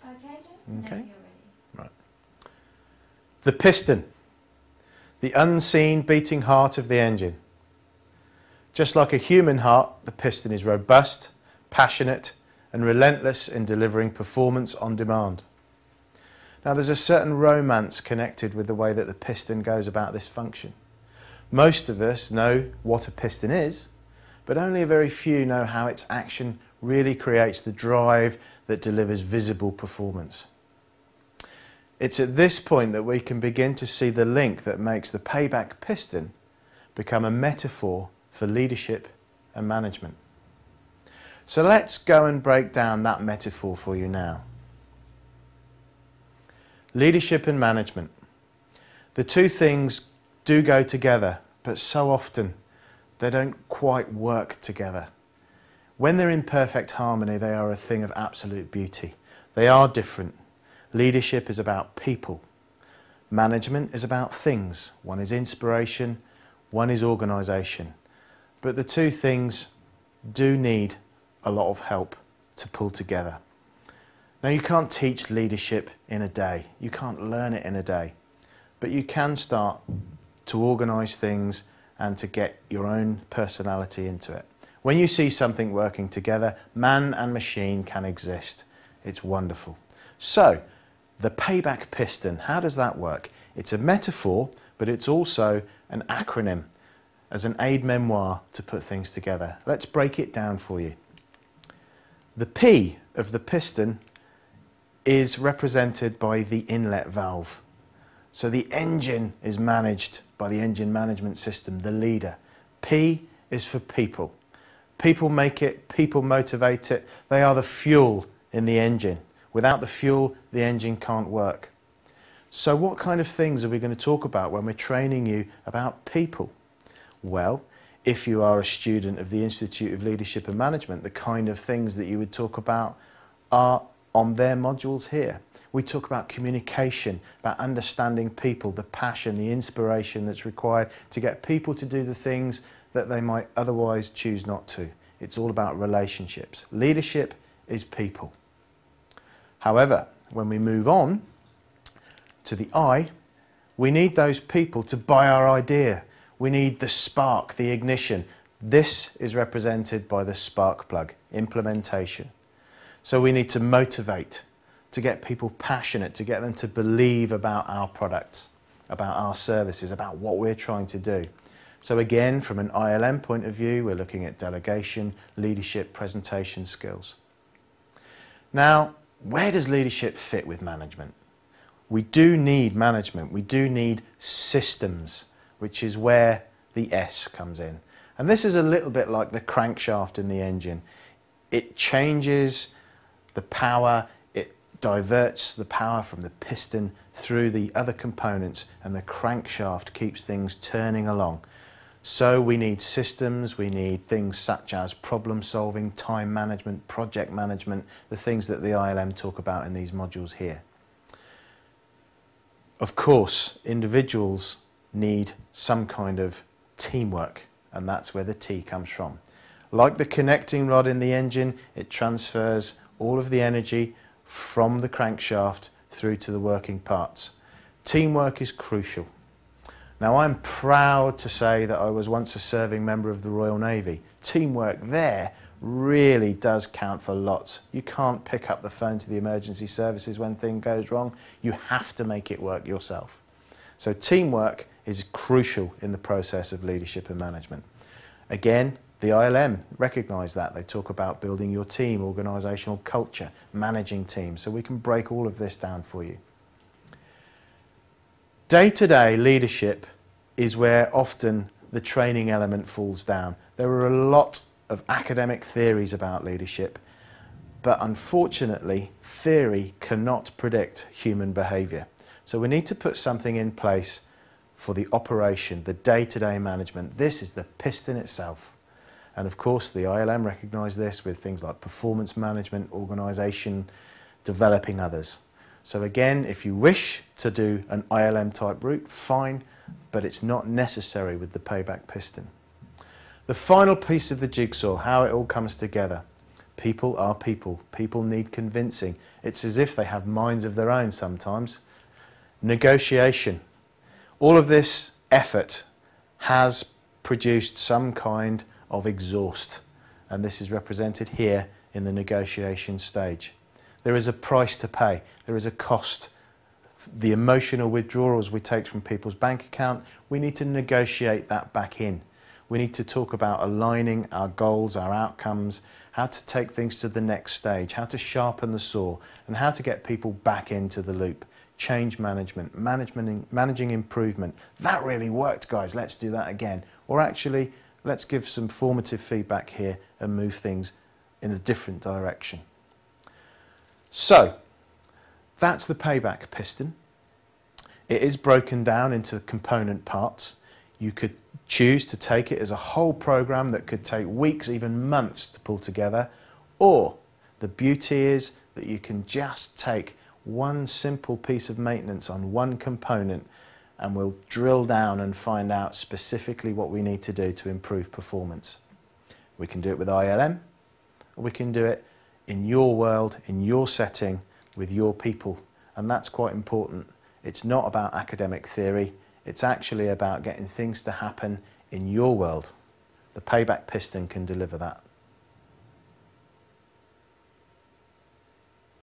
Okay, Okay. you're ready. Right. The piston, the unseen beating heart of the engine. Just like a human heart, the piston is robust, passionate, and relentless in delivering performance on demand. Now, there's a certain romance connected with the way that the piston goes about this function. Most of us know what a piston is, but only a very few know how its action really creates the drive that delivers visible performance. It's at this point that we can begin to see the link that makes the PAIYBAC piston become a metaphor for leadership and management. So let's go and break down that metaphor for you now. Leadership and management. The two things do go together, but so often they don't quite work together. When they're in perfect harmony, they are a thing of absolute beauty. They are different. Leadership is about people. Management is about things. One is inspiration, one is organisation. But the two things do need a lot of help to pull together. Now, you can't teach leadership in a day. You can't learn it in a day. But you can start to organise things and to get your own personality into it. When you see something working together, man and machine can exist. It's wonderful. So, the PAIYBAC piston, how does that work? It's a metaphor, but it's also an acronym as an aide-memoire to put things together. Let's break it down for you. The P of the piston is represented by the inlet valve. So the engine is managed by the engine management system, the leader. P is for people. People make it, people motivate it. They are the fuel in the engine. Without the fuel, the engine can't work. So what kind of things are we going to talk about when we're training you about people? Well, if you are a student of the Institute of Leadership and Management, the kind of things that you would talk about are on their modules here. We talk about communication, about understanding people, the passion, the inspiration that's required to get people to do the things that they might otherwise choose not to. It's all about relationships. Leadership is people. However, when we move on to the I, we need those people to buy our idea. We need the spark, the ignition. This is represented by the spark plug, implementation. So we need to motivate, to get people passionate, to get them to believe about our products, about our services, about what we're trying to do. So again, from an ILM point of view, we're looking at delegation, leadership, presentation skills. Now, where does leadership fit with management? We do need management. We do need systems, which is where the S comes in. And this is a little bit like the crankshaft in the engine. It changes the power, it diverts the power from the piston through the other components, and the crankshaft keeps things turning along. So we need systems, we need things such as problem solving, time management, project management, the things that the ILM talk about in these modules here. Of course, individuals need some kind of teamwork, and that's where the T comes from. Like the connecting rod in the engine, it transfers all of the energy from the crankshaft through to the working parts. Teamwork is crucial. Now, I'm proud to say that I was once a serving member of the Royal Navy. Teamwork there really does count for lots. You can't pick up the phone to the emergency services when things goes wrong. You have to make it work yourself. So teamwork is crucial in the process of leadership and management. Again, the ILM recognise that. They talk about building your team, organisational culture, managing teams. So we can break all of this down for you. Day-to-day leadership is where often the training element falls down. There are a lot of academic theories about leadership, but unfortunately, theory cannot predict human behaviour. So we need to put something in place for the operation, the day-to-day management. This is the piston itself. And of course, the ILM recognise this with things like performance management, organisation, developing others. So again, if you wish to do an ILM type route, fine, but it's not necessary with the PAIYBAC piston. The final piece of the jigsaw, how it all comes together. People are people. People need convincing. It's as if they have minds of their own sometimes. Negotiation. All of this effort has produced some kind of exhaust, and this is represented here in the negotiation stage. There is a price to pay. There is a cost. The emotional withdrawals we take from people's bank account, we need to negotiate that back in. We need to talk about aligning our goals, our outcomes, how to take things to the next stage, how to sharpen the saw, and how to get people back into the loop. Change management, managing improvement. That really worked, guys. Let's do that again. Or actually, let's give some formative feedback here and move things in a different direction. So, that's the payback piston. It is broken down into component parts. You could choose to take it as a whole program that could take weeks, even months to pull together, or the beauty is that you can just take one simple piece of maintenance on one component and we'll drill down and find out specifically what we need to do to improve performance. We can do it with ILM, or we can do it in your world, in your setting, with your people, and that's quite important. It's not about academic theory, it's actually about getting things to happen in your world. The payback piston can deliver that.